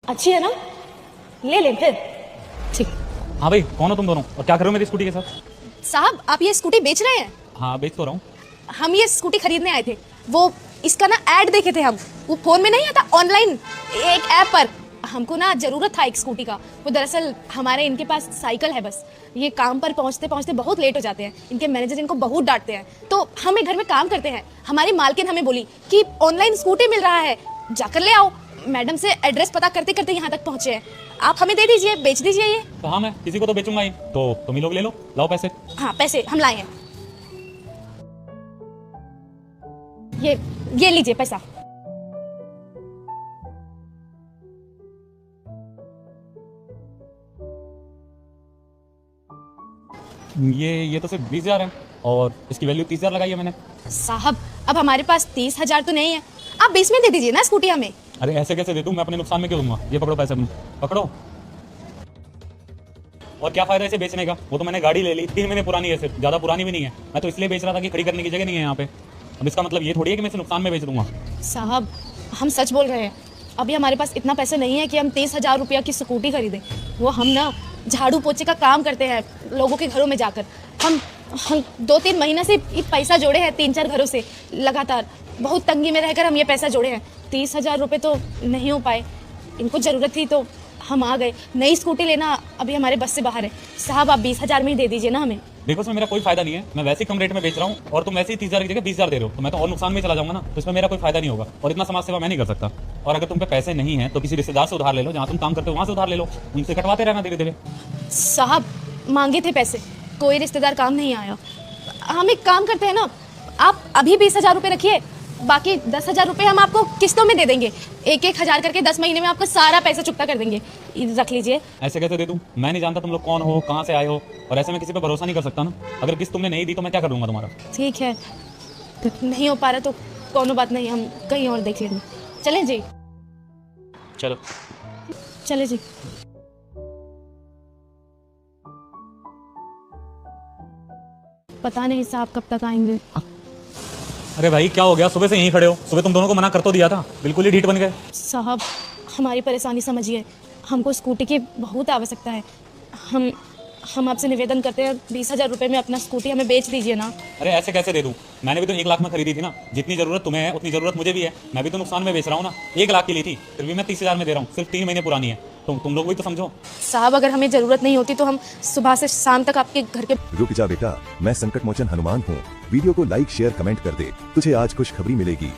अच्छी है ना, ले ले फिर। ठीक। हाँ भाई, कौन हो तुम दोनों और क्या कर रहे हो मेरी स्कूटी के साथ? साहब आप ये स्कूटी बेच रहे हैं? हाँ बेच तो रहा हूँ। हम ये स्कूटी खरीदने आए थे, वो इसका ना ऐड देखे थे हम, वो फोन में नहीं आता, ऑनलाइन एक ऐप पर। हमको ना जरूरत था एक स्कूटी का। वो दरअसल हमारे इनके पास साइकिल है, बस ये काम पर पहुंचते पहुंचते बहुत लेट हो जाते हैं। इनके मैनेजर इनको बहुत डांटते हैं। तो हम एक घर में काम करते हैं, हमारी मालकिन हमें बोली कि ऑनलाइन स्कूटी मिल रहा है, जाकर ले आओ। मैडम से एड्रेस पता करते करते यहाँ तक पहुंचे हैं। आप हमें दे दीजिए, बेच दीजिए ये। तो हाँ, मैं किसी को तो बेचूंगा ही, तो तुम ही लोग ले लो, लाओ पैसे। हाँ पैसे हम लाए हैं, ये लीजिए पैसा। ये तो सिर्फ 20,000 है और इसकी वैल्यू 30,000 लगाई है मैंने। साहब अब हमारे पास 30,000 तो नहीं है, आप 20 में दे दीजिए ना स्कूटी हमें। अरे ऐसे कैसे दे दूं, मैं अपने नुकसान में क्यों दूंगा? ये पकड़ो पैसे अपने, पकड़ो। और क्या फायदा इसे बेचने का? वो तो मैंने गाड़ी ले ली, 3 महीने पुरानी है, सिर्फ ज़्यादा पुरानी भी नहीं है। मैं तो इसलिए बेच रहा था कि खड़ी करने की जगह नहीं है यहाँ पे। अब इसका मतलब ये थोड़ी है कि मैं इसे नुकसान में बेच दूंगा। साहब हम सच बोल रहे हैं, अभी हमारे पास इतना पैसा नहीं है कि हम 30,000 रुपया की स्कूटी खरीदें। वो हम ना झाड़ू पोछे का काम करते हैं लोगों के घरों में जाकर। हम 2-3 महीने से ये पैसा जोड़े हैं, 3-4 घरों से लगातार। बहुत तंगी में रहकर हम ये पैसा जोड़े हैं। 30,000 रुपये तो नहीं हो पाए, इनको ज़रूरत थी तो हम आ गए। नई स्कूटी लेना अभी हमारे बस से बाहर है। साहब आप 20,000 में ही दे दीजिए ना हमें। देखो इसमें मेरा कोई फायदा नहीं है, मैं वैसे ही कम रेट में बेच रहा हूँ और तुम वैसे ही 30,000 की जगह 20,000 दे रहे हो, तो मैं तो और नुकसान में चला जाऊंगा ना। तो इसमें मेरा कोई फायदा नहीं होगा और इतना समाज सेवा मैं नहीं कर सकता। और अगर तुम पे पैसे नहीं है तो किसी रिश्तेदार से उधार ले लो, जहाँ तुम काम करते हो वहाँ से उधार ले लो, उनसे कटवाते रहना धीरे धीरे। साहब मांगे थे पैसे, कोई रिश्तेदार काम नहीं आया। हम एक काम करते हैं ना, आप अभी 20,000 रुपये रखिए, बाकी 10,000 रुपये हम आपको किस्तों में दे देंगे। 1-1 हज़ार करके 10 महीने में आपका सारा पैसा चुकता कर देंगे। रख लीजिए। ऐसे कैसे दे दूं? मैं नहीं जानता तुम लोग कौन हो, कहाँ से आए हो, और ऐसे में किसी पे भरोसा नहीं कर सकता ना। अगर किस्त तुमने नहीं दी तो मैं क्या कर लूंगा तुम्हारा? ठीक है, नहीं हो पा रहा तो कोनो बात नहीं, हम कहीं और देख लेंगे। चलें जी? चलो चले जी। पता नहीं साहब कब तक आएंगे। अरे भाई क्या हो गया? सुबह से यहीं खड़े हो, सुबह तुम दोनों को मना कर तो दिया था, बिल्कुल ही ढीठ बन गए। साहब हमारी परेशानी समझिए, हमको स्कूटी की बहुत आवश्यकता है। हम आपसे निवेदन करते हैं, 20,000 रुपये में अपना स्कूटी हमें बेच दीजिए ना। अरे ऐसे कैसे दे दूं? मैंने भी तो 1 लाख में खरीदी थी ना। जितनी जरूरत तुम्हें है उतनी जरूरत मुझे भी है। मैं भी तो नुकसान में बेच रहा हूँ ना। 1 लाख की ली थी, फिर भी मैं 30,000 में दे रहा हूँ, सिर्फ 3 महीने पुरानी है। तुम लोग भी तो समझो। साहब अगर हमें जरूरत नहीं होती तो हम सुबह से शाम तक आपके घर के। रुक जा बेटा, मैं संकट मोचन हनुमान हूँ। वीडियो को लाइक शेयर कमेंट कर दे, तुझे आज खुशखबरी मिलेगी।